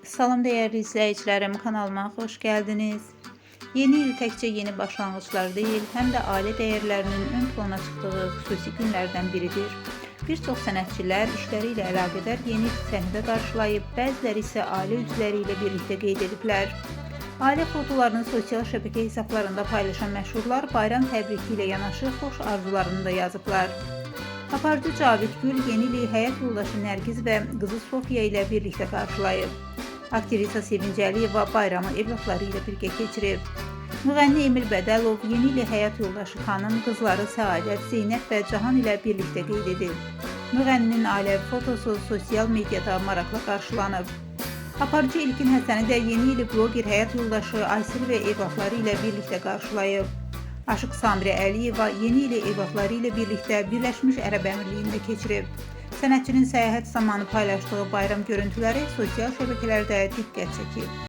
Salam değerli izləyicilərim, kanalıma xoş gəldiniz. Yeni il təkcə yeni başlanğıclar deyil, həm də ailə dəyərlərinin ön plana çıxdığı xüsusi günlərdən biridir. Bir çox sənətçilər işləri ilə əlaqədar yeni il səhnədə qarşılayıb, bəziləri isə ailə üzvləri ilə birlikdə qeyd ediblər. Ailə fotolarını sosial şəbəkə hesablarında paylaşan məşhurlar bayram təbriki ilə yanaşı xoş arzularını da yazıblar. Aparıcı Cavid Gül yeni ili həyat yoldaşı Nərgiz və qızı Sofiya ilə birlikdə qarşılayıb. Aktrisa Sevinç Əliyeva bayramı evlatları ilə birgə keçirib. Müğənni Emil Bədəlov yeni ili həyat yoldaşı xanım, qızları Səadət, Zeynəb və Cahan ilə birlikdə qeyd edib. Müğənninin ailəvi fotosu sosial mediada maraqla qarşılanıb. Aparıcı İlkin Həsəni də yeni ili bloger həyat yoldaşı Aysel və evlatları ilə birlikdə qarşılayıb. Aşıq Samirə Əliyeva yeni ili evlatları ilə birlikdə Birləşmiş Ərəb Əmirliyində keçirib. Sənətçinin səyahət zamanı paylaşdığı bayram görüntüləri sosial şəbəkələrdə diqqət çəkib.